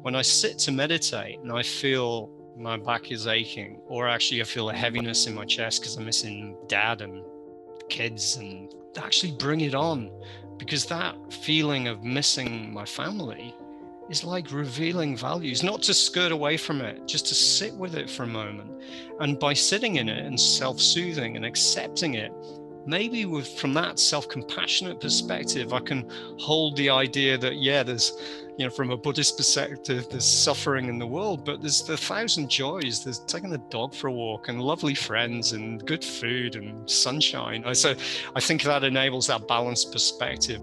when I sit to meditate and I feel my back is aching, or actually I feel a heaviness in my chest because I'm missing dad and kids, and actually bring it on, because that feeling of missing my family is like revealing values, not to skirt away from it, just to sit with it for a moment. And by sitting in it and self-soothing and accepting it, maybe from that self-compassionate perspective, I can hold the idea that, yeah, there's, from a Buddhist perspective, there's suffering in the world, but there's the thousand joys. There's taking the dog for a walk and lovely friends and good food and sunshine. So I think that enables that balanced perspective.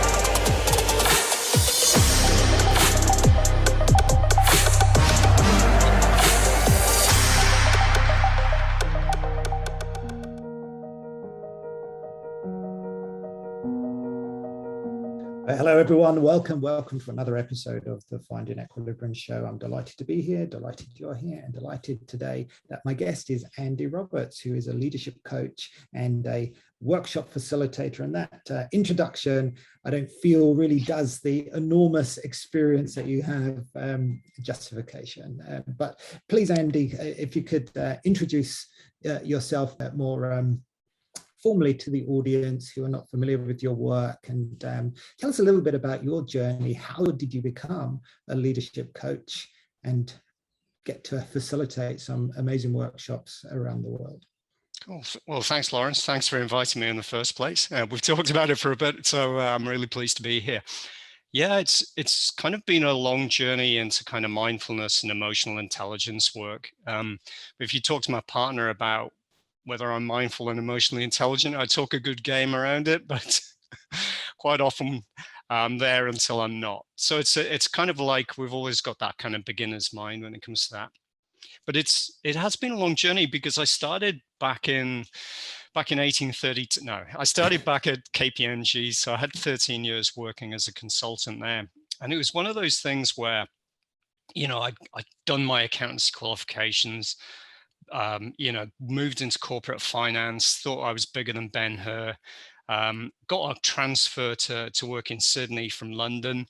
Hello, everyone. Welcome for another episode of the Finding Equilibrium show. I'm delighted to be here, delighted you're here, and delighted today that my guest is Andy Roberts, who is a leadership coach and a workshop facilitator. And that introduction, I don't feel really does the enormous experience that you have justification. But please, Andy, if you could introduce yourself more formally to the audience who are not familiar with your work, and tell us a little bit about your journey. How did you become a leadership coach and get to facilitate some amazing workshops around the world? Cool. Well, thanks, Lawrence. Thanks for inviting me in the first place. We've talked about it for a bit, so I'm really pleased to be here. Yeah, it's kind of been a long journey into kind of mindfulness and emotional intelligence work. If you talk to my partner about whether I'm mindful and emotionally intelligent, I talk a good game around it, but quite often I'm there until I'm not. So it's kind of like we've always got that kind of beginner's mind when it comes to that. But it has been a long journey, because I started back in 1832. No, I started back at KPMG. So I had 13 years working as a consultant there. And it was one of those things where, I'd done my accountancy qualifications, moved into corporate finance, thought I was bigger than Ben-Hur, got a transfer to work in Sydney from London,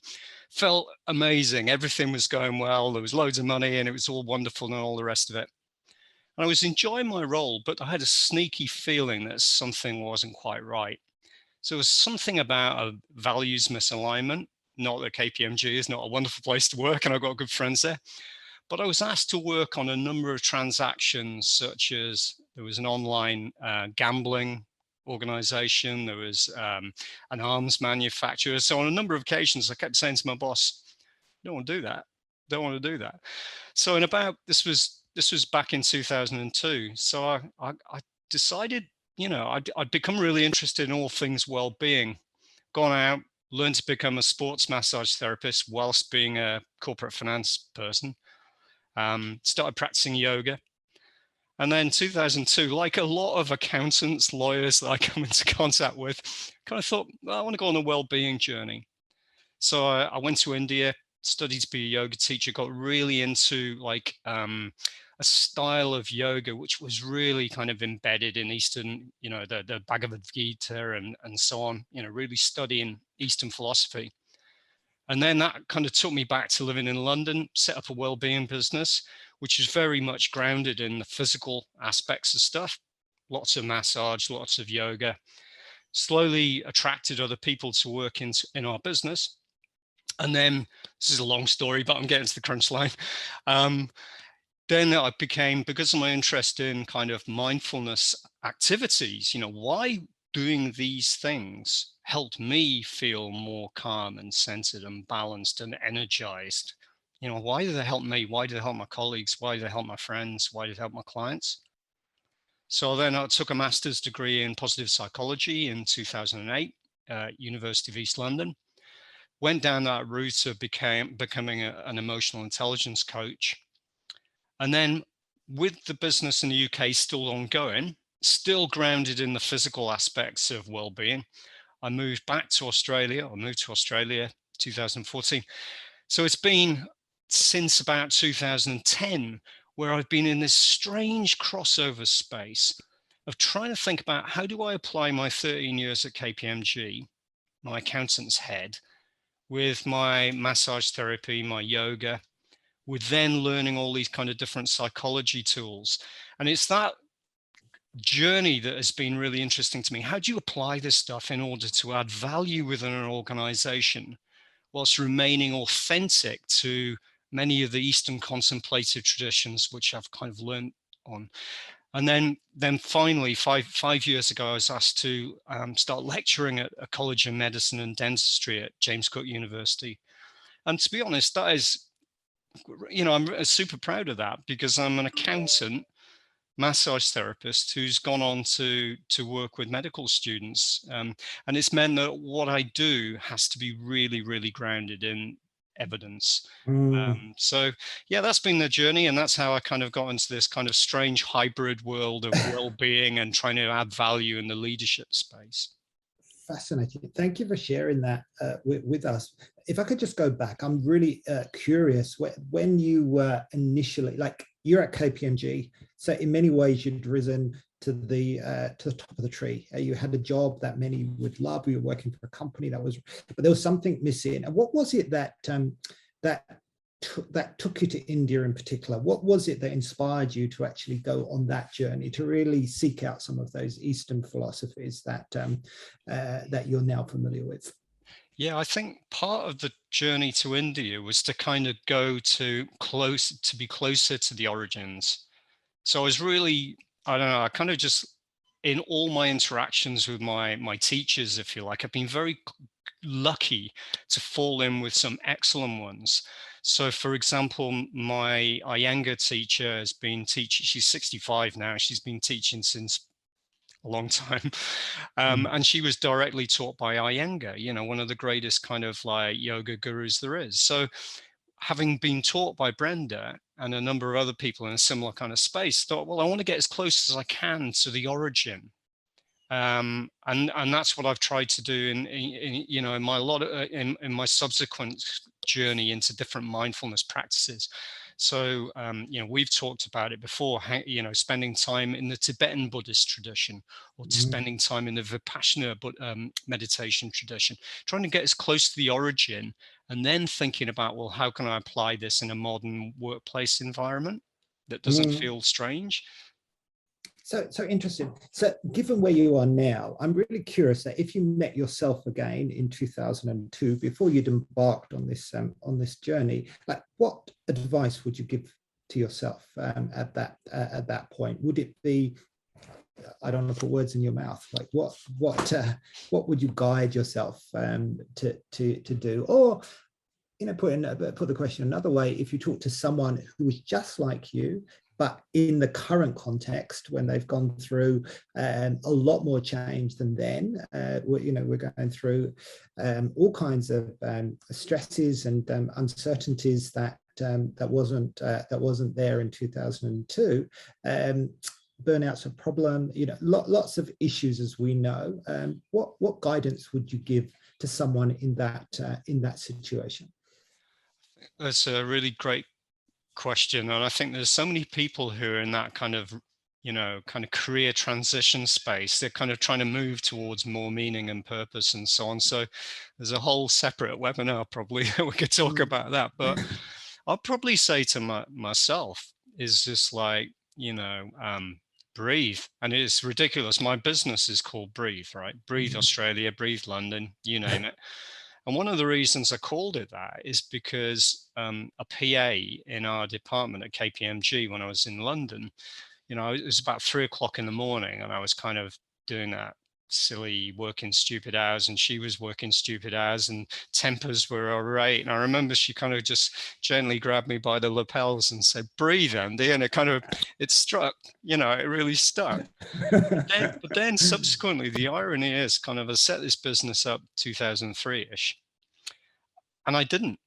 felt amazing. Everything was going well. There was loads of money and it was all wonderful and all the rest of it. And I was enjoying my role, but I had a sneaky feeling that something wasn't quite right. So it was something about a values misalignment. Not that KPMG is not a wonderful place to work and I've got good friends there. But I was asked to work on a number of transactions, such as there was an online gambling organization, there was an arms manufacturer. So on a number of occasions, I kept saying to my boss, "Don't want to do that. Don't want to do that." So this was back in 2002. So I decided, I'd become really interested in all things well-being, gone out, learned to become a sports massage therapist whilst being a corporate finance person. Started practicing yoga. And then 2002, like a lot of accountants, lawyers that I come into contact with, kind of thought, well, I want to go on a well-being journey. So I went to India, studied to be a yoga teacher, got really into a style of yoga, which was really kind of embedded in Eastern, the Bhagavad Gita and so on, really studying Eastern philosophy. And then that kind of took me back to living in London, set up a well-being business, which is very much grounded in the physical aspects of stuff. Lots of massage, lots of yoga. Slowly attracted other people to work in our business. And then, this is a long story, but I'm getting to the crunch line. Then I became, because of my interest in kind of mindfulness activities, why doing these things helped me feel more calm and centered and balanced and energized. Why did they help me? Why did they help my colleagues? Why did they help my friends? Why did they help my clients? So then I took a master's degree in positive psychology in 2008, University of East London. Went down that route of becoming an emotional intelligence coach. And then with the business in the UK still ongoing, still grounded in the physical aspects of well-being, I moved back to Australia. I moved to Australia 2014. So it's been since about 2010 where I've been in this strange crossover space of trying to think about, how do I apply my 13 years at KPMG, my accountant's head, with my massage therapy, my yoga, with then learning all these kind of different psychology tools. And it's that journey that has been really interesting to me. How do you apply this stuff in order to add value within an organization whilst remaining authentic to many of the Eastern contemplative traditions, which I've kind of learned on? And then finally, five years ago, I was asked to start lecturing at a college of medicine and dentistry at James Cook University. And to be honest, that is, I'm super proud of that, because I'm an accountant massage therapist who's gone on to work with medical students, and it's meant that what I do has to be really, really grounded in evidence. Mm. So yeah, that's been the journey, and that's how I kind of got into this kind of strange hybrid world of well-being and trying to add value in the leadership space. Fascinating. Thank you for sharing that with us. If I could just go back, I'm really curious when you were initially, like, you're at KPMG, so in many ways you'd risen to the top of the tree. You had a job that many would love. You were working for a company but there was something missing. And what was it that that that took you to India in particular? What was it that inspired you to actually go on that journey, to really seek out some of those Eastern philosophies that that you're now familiar with? Yeah, I think part of the journey to India was to kind of be closer to the origins. So I was really, I don't know, I kind of just, in all my interactions with my teachers, if you like, I've been very lucky to fall in with some excellent ones. So for example, my Iyengar teacher has been teaching, she's 65 now, she's been teaching since a long time. Mm. And she was directly taught by Iyengar, one of the greatest kind of like yoga gurus there is. So having been taught by Brenda and a number of other people in a similar kind of space, thought, well, I want to get as close as I can to the origin. And that's what I've tried to do in my in my subsequent journey into different mindfulness practices. So we've talked about it before, spending time in the Tibetan Buddhist tradition, or Mm. spending time in the Vipassana meditation tradition, trying to get as close to the origin, and then thinking about, well, how can I apply this in a modern workplace environment that doesn't Mm. feel strange? So interesting. So given where you are now, I'm really curious that if you met yourself again in 2002, before you'd embarked on this journey, like, what advice would you give to yourself at that point? Would it be, I don't know, put words in your mouth, like what would you guide yourself to do? Or, put the question another way, if you talk to someone who is just like you, but in the current context, when they've gone through a lot more change than then, we're going through all kinds of stresses and uncertainties that wasn't there in 2002. Burnout's a problem, lots of issues, as we know. What guidance would you give to someone in that situation? That's a really great question. And I think there's so many people who are in that kind of, kind of career transition space. They're kind of trying to move towards more meaning and purpose and so on. So there's a whole separate webinar probably we could talk Mm. about that. But I'll probably say to myself is just like, breathe. And it's ridiculous. My business is called Breathe, right? Breathe Australia, Breathe London, you name it. And one of the reasons I called it that is because a PA in our department at KPMG, when I was in London, it was about 3 o'clock in the morning, and I was kind of doing that silly working stupid hours, and she was working stupid hours, and tempers were all right. And I remember she kind of just gently grabbed me by the lapels and said, "Breathe, Andy." And it struck, it really stuck. But then subsequently, the irony is, kind of, I set this business up 2003-ish, and I didn't.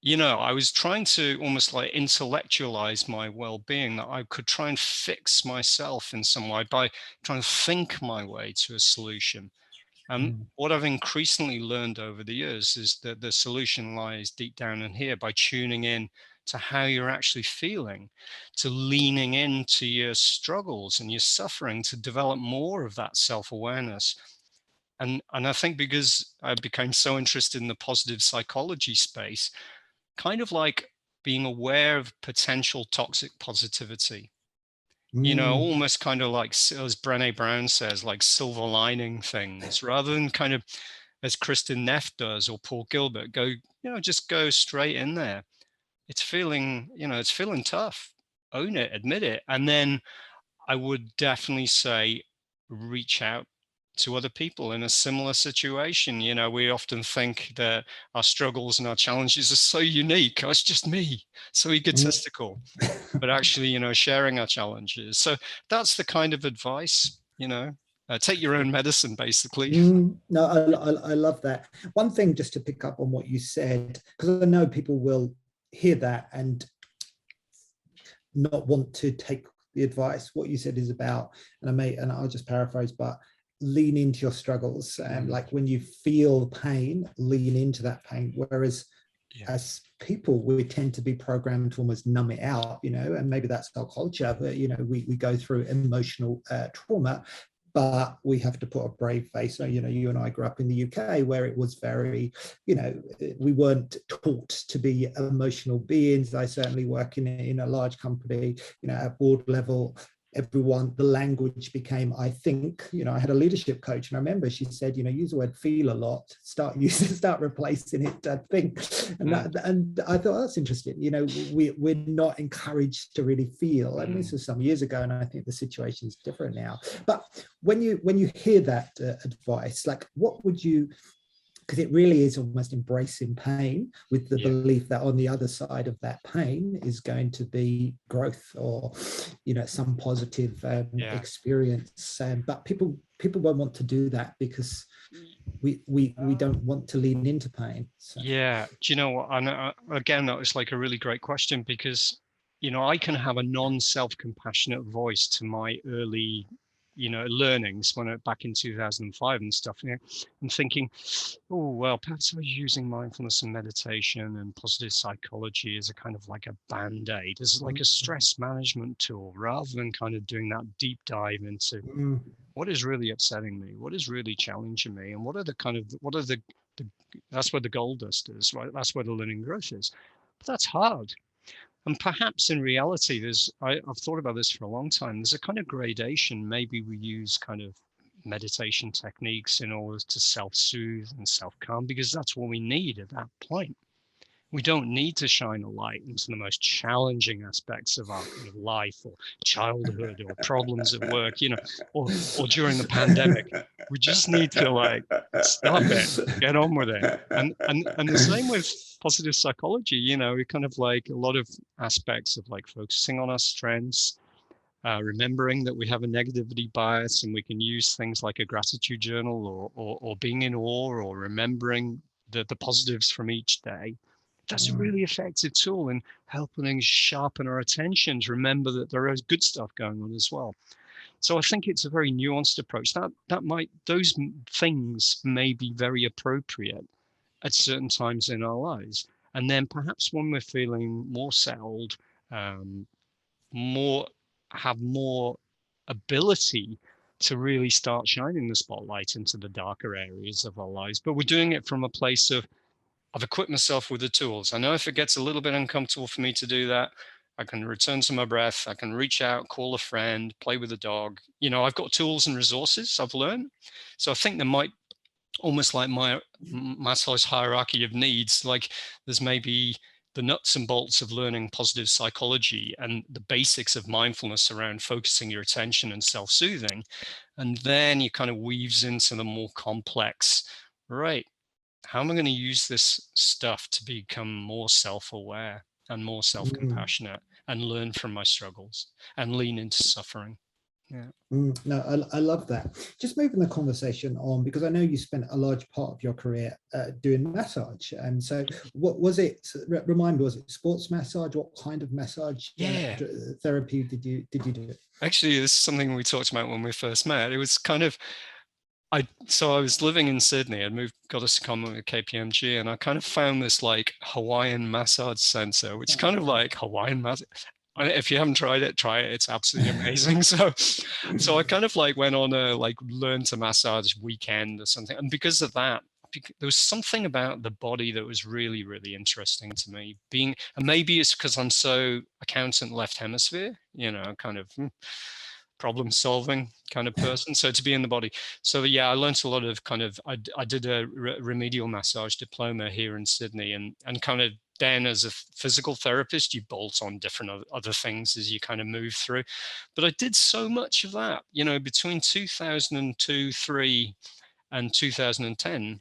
I was trying to almost like intellectualize my well-being, that I could try and fix myself in some way by trying to think my way to a solution. And Mm. what I've increasingly learned over the years is that the solution lies deep down in here, by tuning in to how you're actually feeling, to leaning into your struggles and your suffering, to develop more of that self-awareness. And I think because I became so interested in the positive psychology space, kind of like being aware of potential toxic positivity. Mm, Almost kind of like, as Brené Brown says, like silver lining things, rather than kind of, as Kristen Neff does, or Paul Gilbert, just go straight in there. It's feeling tough. Own it, admit it. And then I would definitely say, reach out to other people in a similar situation. We often think that our struggles and our challenges are so unique. Oh, it's just me, so mm. egotistical. But actually, sharing our challenges. So that's the kind of advice, take your own medicine, basically. No, I love that. One thing, just to pick up on what you said, because I know people will hear that and not want to take the advice. What you said is about, and I'll just paraphrase, but lean into your struggles. And like when you feel pain, lean into that pain. Whereas as people, we tend to be programmed to almost numb it out, and maybe that's our culture, but we go through emotional trauma, but we have to put a brave face. So, you and I grew up in the UK where it was very, we weren't taught to be emotional beings. I certainly work in a large company, at board level. Everyone, the language became, I think, I had a leadership coach, and I remember she said, use the word feel a lot, start replacing it, I think. And I thought, that's interesting. We're not encouraged to really feel. And this was some years ago, and I think the situation is different now. But when you hear that advice, like, what would you, because it really is almost embracing pain with the belief that on the other side of that pain is going to be growth, or some positive experience. But people won't want to do that because we don't want to lean into pain. So. Yeah, do you know what? And again, that was like a really great question, because I can have a non-self-compassionate voice to my early learnings back in 2005 and stuff. I'm thinking, oh, well, perhaps I was using mindfulness and meditation and positive psychology as a kind of like a band-aid, as like a stress management tool, rather than kind of doing that deep dive into what is really upsetting me, what is really challenging me, and what are the that's where the gold dust is, right? That's where the learning growth is. But that's hard. And perhaps in reality, I've thought about this for a long time. There's a kind of gradation. Maybe we use kind of meditation techniques in order to self-soothe and self-calm, because that's what we need at that point. We don't need to shine a light into the most challenging aspects of our kind of life, or childhood, or problems at work, or during the pandemic. We just need to like stop it, get on with it. And the same with positive psychology, we kind of like a lot of aspects of like focusing on our strengths, remembering that we have a negativity bias, and we can use things like a gratitude journal, or being in awe, or remembering the positives from each day. That's a really effective tool in helping us sharpen our attention to remember that there is good stuff going on as well. So I think it's a very nuanced approach. Those things may be very appropriate at certain times in our lives. And then perhaps when we're feeling more settled, um, have more ability to really start shining the spotlight into the darker areas of our lives. But we're doing it from a place of, I've equipped myself with the tools. I know if it gets a little bit uncomfortable for me to do that, I can return to my breath. I can reach out, call a friend, play with a dog. I've got tools and resources I've learned. So I think there might, almost like my Maslow's hierarchy of needs, like there's maybe the nuts and bolts of learning positive psychology and the basics of mindfulness around focusing your attention and self-soothing. And then you kind of weaves into the more complex, right? How am I going to use this stuff to become more self-aware and more self-compassionate and learn from my struggles and lean into suffering? Yeah. No, I love that. Just moving the conversation on, because I know you spent a large part of your career doing massage. And so what was it? Remind me, was it sports massage? What kind of massage therapy did you do? Actually, this is something we talked about when we first met. It was kind of, I was living in Sydney. I'd got a secondment with KPMG, and I kind of found this like Hawaiian massage center, which is kind of like Hawaiian massage. If you haven't tried it, try it. It's absolutely amazing. So I kind of like went on a like learn to massage weekend or something. And because of that, there was something about the body that was really, really interesting to me. And maybe it's because I'm so accountant left hemisphere, kind of problem solving kind of person. So to be in the body. So yeah, I learned a lot of I did a remedial massage diploma here in Sydney, and kind of then as a physical therapist, you bolt on different other things as you kind of move through. But I did so much of that, between 2002, 3 and 2010,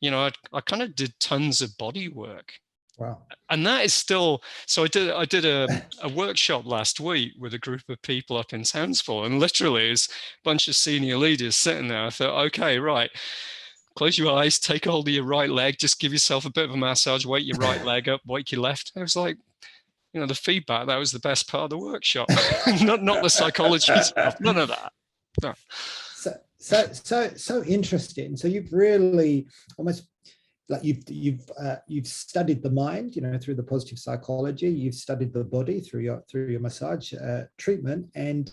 I kind of did tons of body work. Wow. And that is still, so I did a workshop last week with a group of people up in Townsville, and literally it's a bunch of senior leaders sitting there. I thought, okay, right, close your eyes, take hold of your right leg, just give yourself a bit of a massage, wake your right leg up, wake your left. I was like, the feedback, that was the best part of the workshop. not the psychology stuff, none of that. No. So interesting. So you've really almost like you've studied the mind, through the positive psychology. You've studied the body through your massage treatment, and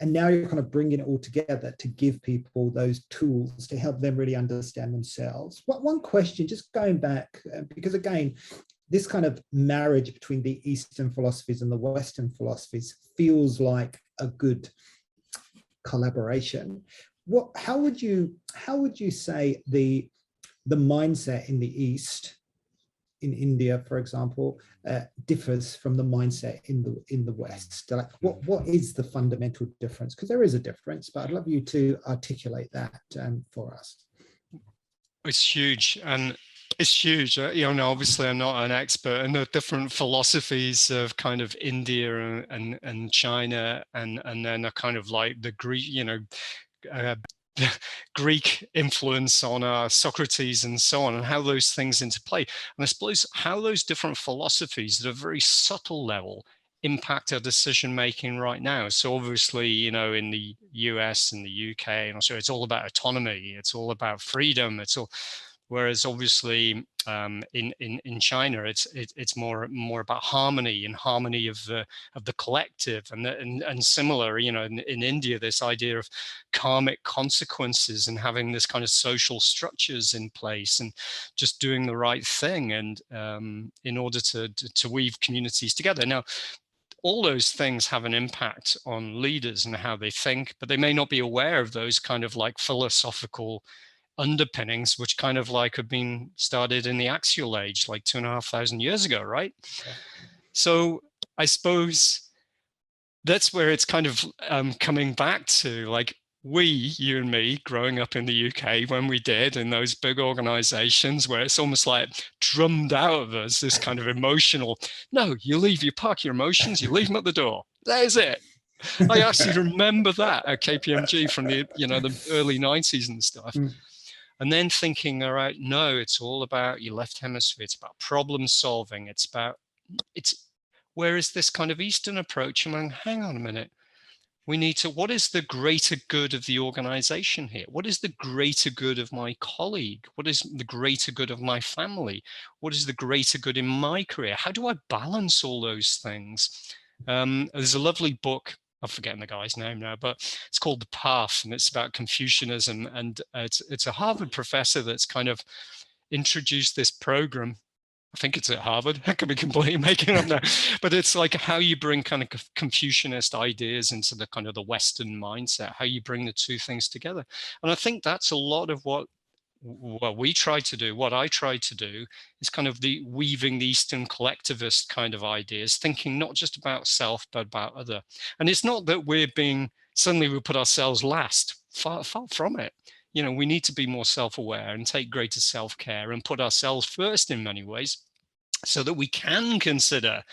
now you're kind of bringing it all together to give people those tools to help them really understand themselves. One question, just going back, because again, this kind of marriage between the Eastern philosophies and the Western philosophies feels like a good collaboration. How would you say the mindset in the East, in India, for example, differs from the mindset in the West? Like, what is the fundamental difference? Because there is a difference, but I'd love you to articulate that for us. It's huge, and it's huge. Obviously, I'm not an expert in the different philosophies of kind of India and China, and then a kind of like the Greek, Greek influence on Socrates and so on, and how those things interplay. And I suppose how those different philosophies at a very subtle level impact our decision making right now. So obviously, in the US and the UK and also, it's all about autonomy, it's all about freedom, whereas obviously in China, it's more about harmony and harmony of the collective, and similar, in India, this idea of karmic consequences and having this kind of social structures in place and just doing the right thing, and in order to weave communities together. Now, all those things have an impact on leaders and how they think, but they may not be aware of those kind of like philosophical underpinnings, which kind of like have been started in the axial age, like 2,500 years ago, right? Yeah. So I suppose that's where it's kind of coming back to, like, you and me growing up in the UK, when we did in those big organizations where it's almost like drummed out of us, this kind of emotional, no, you park your emotions, you leave them at the door. That is it. I actually remember that at KPMG from the early 90s and stuff. And then thinking, all right, no, it's all about your left hemisphere. It's about problem solving. Where is this kind of Eastern approach? I'm like, hang on a minute. What is the greater good of the organization here? What is the greater good of my colleague? What is the greater good of my family? What is the greater good in my career? How do I balance all those things? There's a lovely book, I'm forgetting the guy's name now, but it's called The Path, and it's about Confucianism. And it's a Harvard professor that's kind of introduced this program. I think it's at Harvard. I could be completely making up now, but it's like how you bring kind of Confucianist ideas into the kind of the Western mindset, how you bring the two things together. And I think that's a lot of what we try to do, what I try to do, is kind of the weaving the Eastern collectivist kind of ideas, thinking not just about self, but about other. And it's not that suddenly we put ourselves last, far from it. We need to be more self-aware and take greater self-care and put ourselves first in many ways, so that we can consider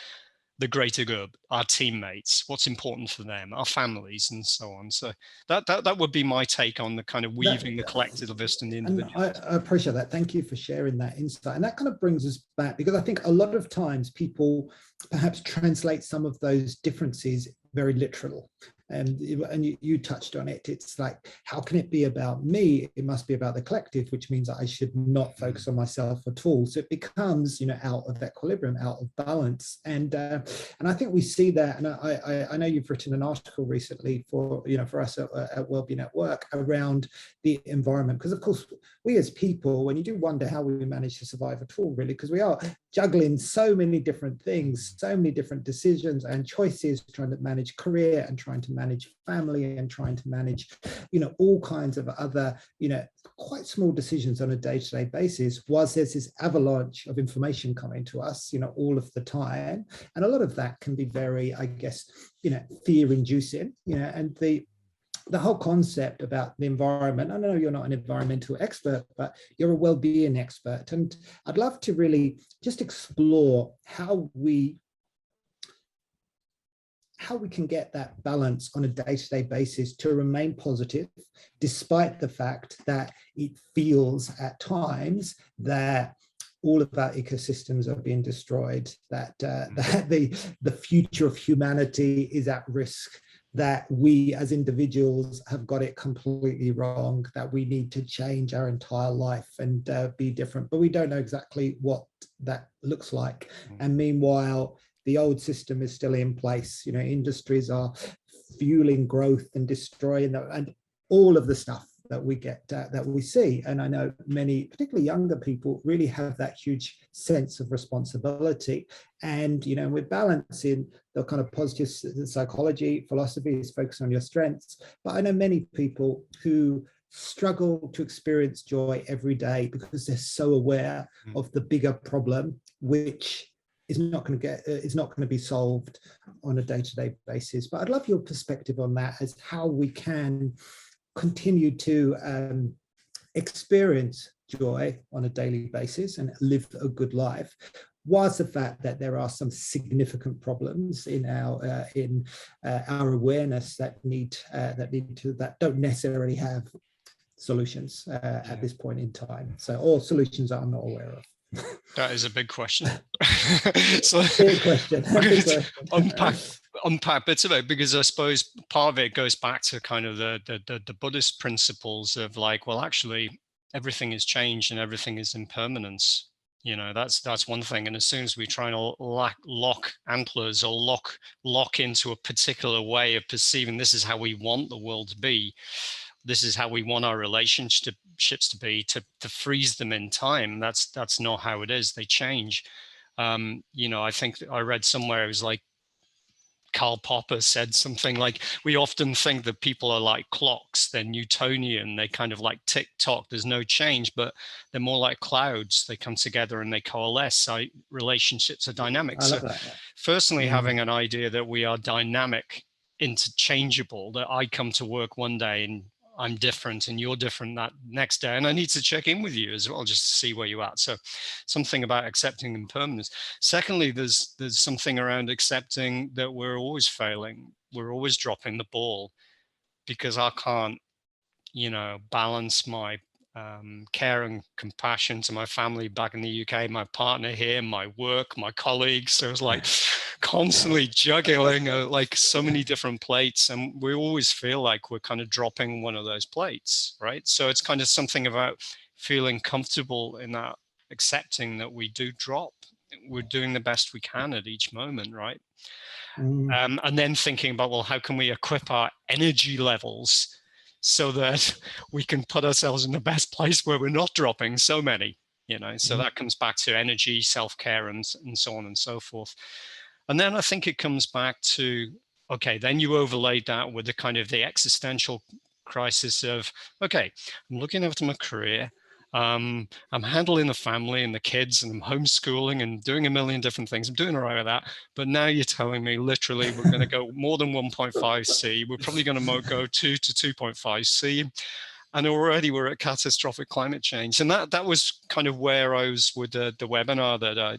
the greater good, our teammates, what's important for them, our families, and so on. So that would be my take on the kind of weaving the collectivist and the individual. And I appreciate that. Thank you for sharing that insight. And that kind of brings us back, because I think a lot of times people perhaps translate some of those differences very literal. And you touched on it. It's like, how can it be about me? It must be about the collective, which means that I should not focus on myself at all. So it becomes, out of equilibrium, out of balance. And I think we see that. And I know you've written an article recently for us at Wellbeing at Work around the environment, because of course we as people, when you do wonder how we manage to survive at all, really, because we are juggling so many different things, so many different decisions and choices, trying to manage career and trying to manage family and trying to manage, all kinds of other, quite small decisions on a day-to-day basis, whilst there's this avalanche of information coming to us, all of the time. And a lot of that can be very, I guess, fear-inducing, and the whole concept about the environment. I know you're not an environmental expert, but you're a well-being expert. And I'd love to really just explore how we can get that balance on a day-to-day basis to remain positive, despite the fact that it feels at times that all of our ecosystems are being destroyed, that the future of humanity is at risk, that we as individuals have got it completely wrong, that we need to change our entire life and be different, but we don't know exactly what that looks like. And meanwhile, the old system is still in place. Industries are fueling growth and destroying that, and all of the stuff that we get, that we see. And I know many, particularly younger people, really have that huge sense of responsibility. And, we're balancing the kind of positive psychology, philosophies, focus on your strengths. But I know many people who struggle to experience joy every day because they're so aware of the bigger problem, which is not going to be solved on a day-to-day basis. But I'd love your perspective on that, as how we can continue to experience joy on a daily basis and live a good life, whilst the fact that there are some significant problems in our awareness that don't necessarily have solutions at this point in time. So, or solutions that I'm not aware of. That is a big question. So big question. Unpack bits of it, because I suppose part of it goes back to kind of the Buddhist principles of like, well, actually everything is change and everything is impermanence. That's one thing. And as soon as we try and lock antlers or lock into a particular way of perceiving this is how we want the world to be, this is how we want our relationships to be, to freeze them in time, that's not how it is. They change. I think I read somewhere, it was like Karl Popper said something like, we often think that people are like clocks, they're Newtonian, they kind of like tick tock, there's no change, but they're more like clouds. They come together and they coalesce. So relationships are dynamic. I love that, yeah. Firstly, having an idea that we are dynamic, interchangeable, that I come to work one day and I'm different and you're different that next day, and I need to check in with you as well just to see where you're at. So something about accepting impermanence. Secondly, there's something around accepting that we're always failing, we're always dropping the ball, because I can't balance my care and compassion to my family back in the UK, my partner here, my work, my colleagues. So it's like constantly juggling like so many different plates, and we always feel like we're kind of dropping one of those plates, right? So it's kind of something about feeling comfortable in that, accepting that we do drop. We're doing the best we can at each moment, right? And then thinking about, well, how can we equip our energy levels so that we can put ourselves in the best place where we're not dropping so many, so that comes back to energy, self-care, and so on and so forth. And then I think it comes back to, okay, then you overlaid that with the kind of the existential crisis of, okay, I'm looking after my career, I'm handling the family and the kids, and I'm homeschooling and doing a million different things. I'm doing all right with that. But now you're telling me literally we're going to go more than 1.5 C. We're probably going to go 2 to 2.5 C. And already we're at catastrophic climate change. And that was kind of where I was with the webinar that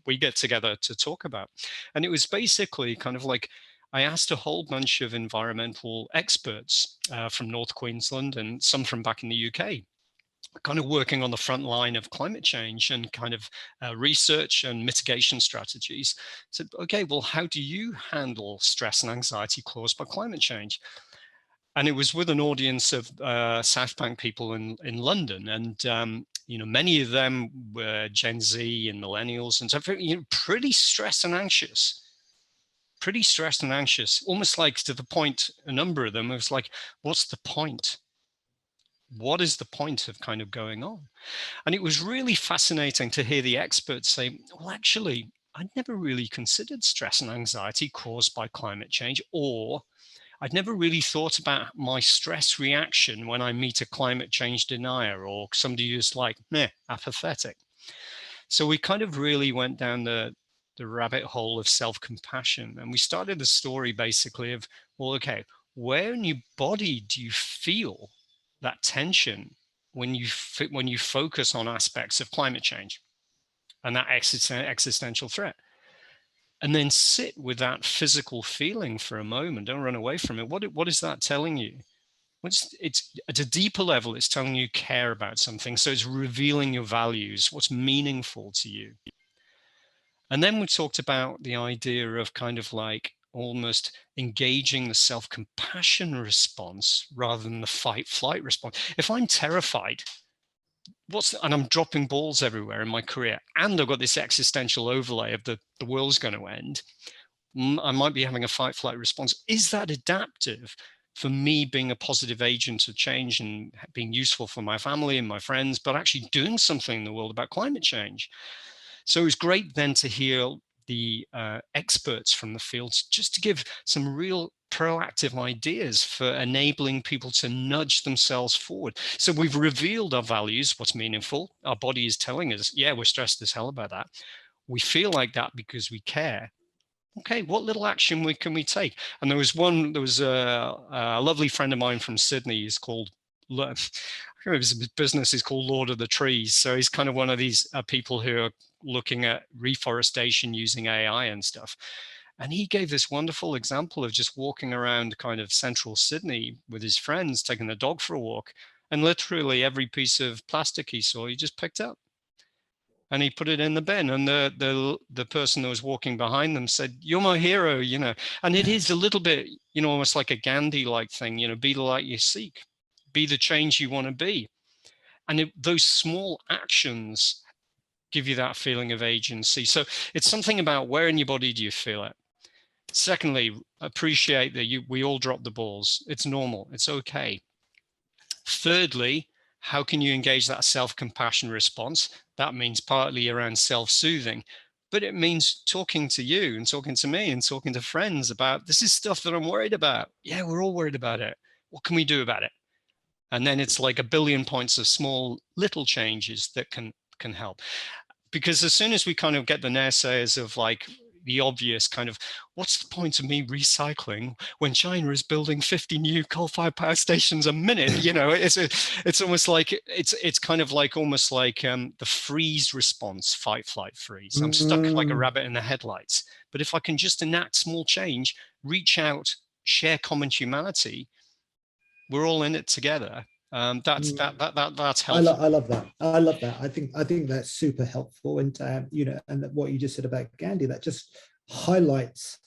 we get together to talk about. And it was basically kind of like, I asked a whole bunch of environmental experts from North Queensland and some from back in the UK. kind of working on the front line of climate change and kind of research and mitigation strategies. So, okay, well, how do you handle stress and anxiety caused by climate change? And it was with an audience of South Bank people in London, and many of them were Gen Z and millennials, and so pretty stressed and anxious. Almost like to the point, a number of them, it was like, what's the point? What is the point of kind of going on? And it was really fascinating to hear the experts say, well, actually, I'd never really considered stress and anxiety caused by climate change, or I'd never really thought about my stress reaction when I meet a climate change denier or somebody who's like, meh, apathetic. So we kind of really went down the rabbit hole of self-compassion. And we started the story basically of, well, okay, where in your body do you feel that tension when you focus on aspects of climate change and that existential threat? And then sit with that physical feeling for a moment. Don't run away from it. What is that telling you? It's at a deeper level, it's telling you care about something. So it's revealing your values, what's meaningful to you. And then we talked about the idea of kind of like almost engaging the self-compassion response rather than the fight-flight response. If I'm terrified, and I'm dropping balls everywhere in my career, and I've got this existential overlay of the world's going to end, I might be having a fight-flight response. Is that adaptive for me being a positive agent of change and being useful for my family and my friends, but actually doing something in the world about climate change? So it was great then to hear the experts from the fields just to give some real proactive ideas for enabling people to nudge themselves forward. So we've revealed our values, what's meaningful. Our body is telling us, yeah, we're stressed as hell about that. We feel like that because we care. Okay, what little action can we take? And there was a lovely friend of mine from Sydney. He's called, his business is called Lord of the Trees. So he's kind of one of these people who are looking at reforestation using AI and stuff. And he gave this wonderful example of just walking around kind of central Sydney with his friends, taking the dog for a walk. And literally every piece of plastic he saw, he just picked up and he put it in the bin. And the person that was walking behind them said, "You're my hero," And it is a little bit, almost like a Gandhi-like thing, be the light you seek, be the change you want to be. And those small actions give you that feeling of agency. So it's something about where in your body do you feel it? Secondly, appreciate that we all drop the balls. It's normal. It's okay. Thirdly, how can you engage that self-compassion response? That means partly around self-soothing, but it means talking to you and talking to me and talking to friends about, this is stuff that I'm worried about. Yeah, we're all worried about it. What can we do about it? And then it's like a billion points of small little changes that can help. Because as soon as we kind of get the naysayers of like the obvious kind of, what's the point of me recycling when China is building 50 new coal-fired power stations a minute? It's almost like it's kind of like almost like the freeze response, fight, flight, freeze. I'm stuck like a rabbit in the headlights. But if I can just enact small change, reach out, share common humanity, we're all in it together. That's helpful. I love that. I love that. I think that's super helpful. And and what you just said about Gandhi, that just highlights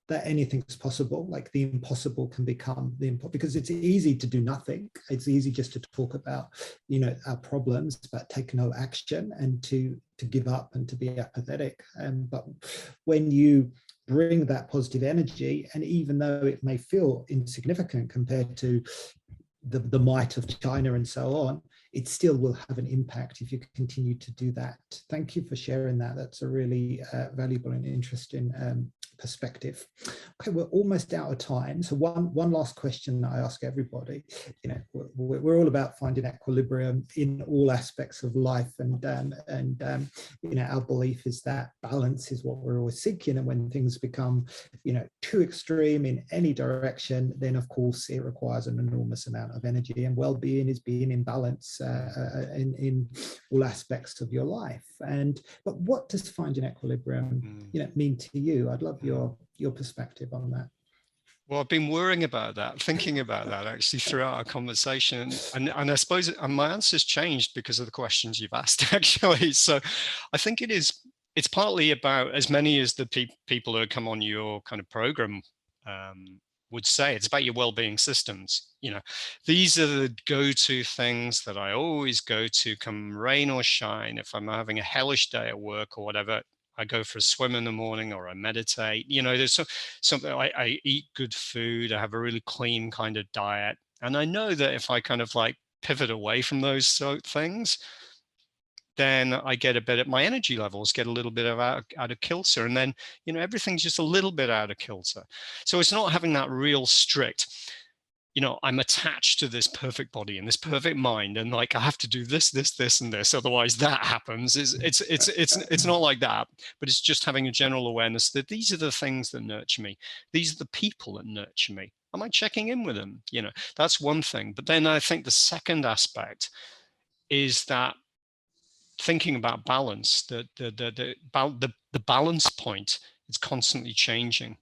that anything's possible. Like the impossible can become the impossible, because it's easy to do nothing. It's easy just to talk about our problems, but take no action and to give up and to be apathetic. But when you bring that positive energy, and even though it may feel insignificant compared to the might of China and so on, it still will have an impact if you continue to do that. Thank you for sharing that. That's a really valuable and interesting perspective. Okay, we're almost out of time. So one last question I ask everybody. We're all about finding equilibrium in all aspects of life, and our belief is that balance is what we're always seeking. And when things become too extreme in any direction, then of course it requires an enormous amount of energy. And well-being is being in balance in all aspects of your life. But what does finding equilibrium mean to you? I'd love your perspective on that. Well, I've been worrying about that, thinking about that actually throughout our conversation. And I suppose my answer's changed because of the questions you've asked, actually. So I think it's partly about, as many as the people who come on your kind of program would say, it's about your well-being systems. These are the go-to things that I always go to, come rain or shine. If I'm having a hellish day at work or whatever, I go for a swim in the morning, or I meditate. There's something, I eat good food. I have a really clean kind of diet. And I know that if I kind of like pivot away from those things, then I get a bit at my energy levels get a little bit of out of kilter. And then, everything's just a little bit out of kilter. So it's not having that real strict, I'm attached to this perfect body and this perfect mind, and like I have to do this, and this, otherwise that happens. It's not like that, but it's just having a general awareness that these are the things that nurture me. These are the people that nurture me. Am I checking in with them? That's one thing. But then I think the second aspect is that thinking about balance, the balance point is constantly changing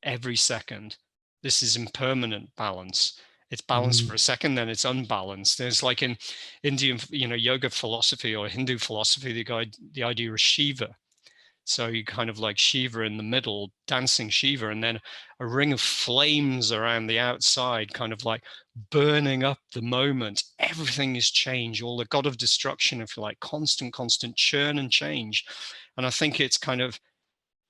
every second. This is impermanent balance. It's balanced for a second, then it's unbalanced. There's like in Indian, yoga philosophy or Hindu philosophy, the idea of Shiva. So you kind of like Shiva in the middle, dancing Shiva, and then a ring of flames around the outside, kind of like burning up the moment. Everything is change, all the god of destruction, if you like, constant churn and change. And I think it's kind of,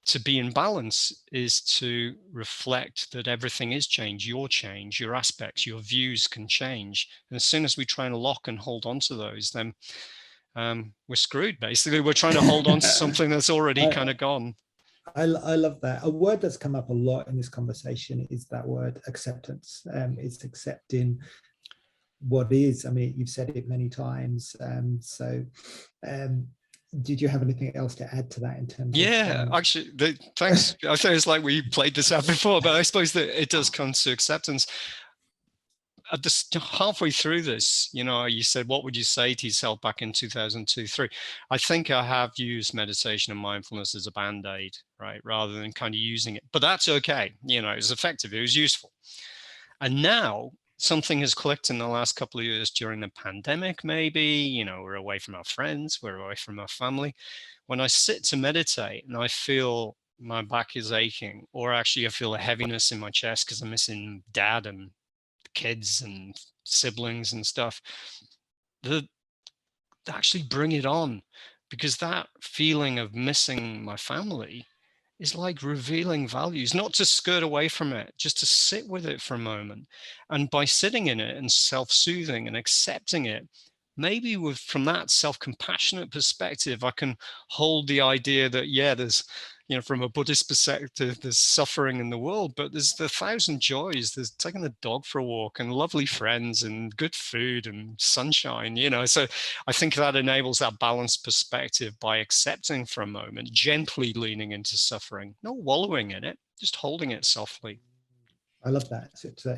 to be in balance is to reflect that everything is change, your aspects, your views can change. And as soon as we try and lock and hold on to those, then we're screwed. Basically, we're trying to hold on to something that's already kind of gone. I love that. A word that's come up a lot in this conversation is that word acceptance. It's accepting what is. I mean, you've said it many times. Did you have anything else to add to that in terms of actually, thanks. I think it's like we played this out before, but I suppose that it does come to acceptance. At this, halfway through this, you said, what would you say to yourself back in 2002, 3? I think I have used meditation and mindfulness as a band-aid, right? Rather than kind of using it, but that's okay. It was effective. It was useful. And now something has clicked in the last couple of years during the pandemic, maybe, we're away from our friends, we're away from our family. When I sit to meditate and I feel my back is aching, or actually I feel a heaviness in my chest because I'm missing dad and kids and siblings and stuff, actually bring it on, because that feeling of missing my family is like revealing values, not to skirt away from it, just to sit with it for a moment. And by sitting in it and self-soothing and accepting it, maybe from that self-compassionate perspective, I can hold the idea that, there's, from a Buddhist perspective, there's suffering in the world, but there's the thousand joys. There's taking the dog for a walk and lovely friends and good food and sunshine, So I think that enables that balanced perspective by accepting for a moment, gently leaning into suffering, not wallowing in it, just holding it softly. I love that.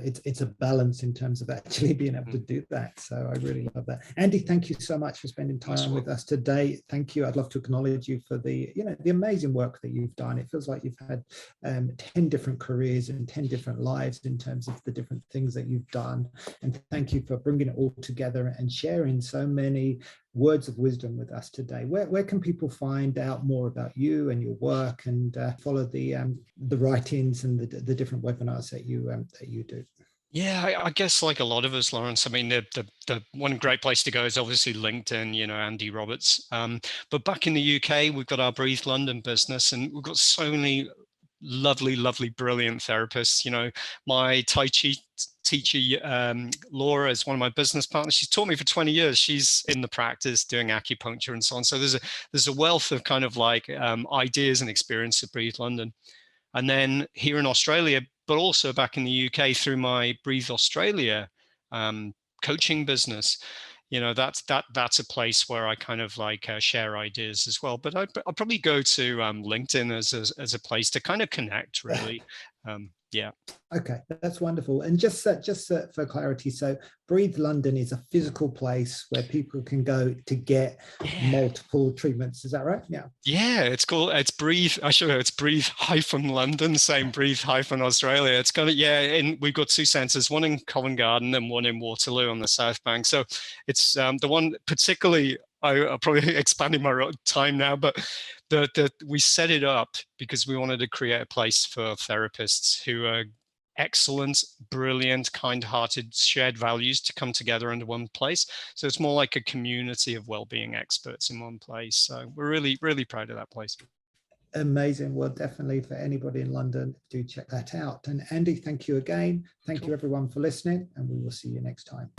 It's a balance in terms of actually being able to do that. So I really love that. Andy, thank you so much for spending time with us today. Thank you. I'd love to acknowledge you for the amazing work that you've done. It feels like you've had 10 different careers and 10 different lives in terms of the different things that you've done. And thank you for bringing it all together and sharing so many words of wisdom with us today. Where can people find out more about you and your work, and follow the writings and the different webinars that you do? Yeah, I guess like a lot of us, Lawrence, I mean, the one great place to go is obviously LinkedIn, Andy Roberts. But back in the UK, we've got our Breathe London business, and we've got so many lovely, brilliant therapists. My Tai Chi teacher, Laura, is one of my business partners. She's taught me for 20 years. She's in the practice doing acupuncture and so on. So there's a wealth of kind of like ideas and experience at Breathe London. And then here in Australia, but also back in the UK through my Breathe Australia coaching business, that's a place where I kind of like share ideas as well. But I'll probably go to LinkedIn as a place to kind of connect, really. Yeah. Okay, that's wonderful. And just for clarity, so Breathe London is a physical place where people can go to get multiple treatments. Is that right? Yeah. Yeah, it's Breathe. Actually, it's Breathe hyphen London, same Breathe hyphen Australia. It's got and we've got two centres, one in Covent Garden and one in Waterloo on the South Bank. So it's the one particularly. I'm probably expanding my time now, but we set it up because we wanted to create a place for therapists who are excellent, brilliant, kind-hearted, shared values to come together into one place. So it's more like a community of well-being experts in one place. So we're really, really proud of that place. Amazing. Well, definitely for anybody in London, do check that out. And Andy, thank you again. Thank you everyone for listening, and we will see you next time.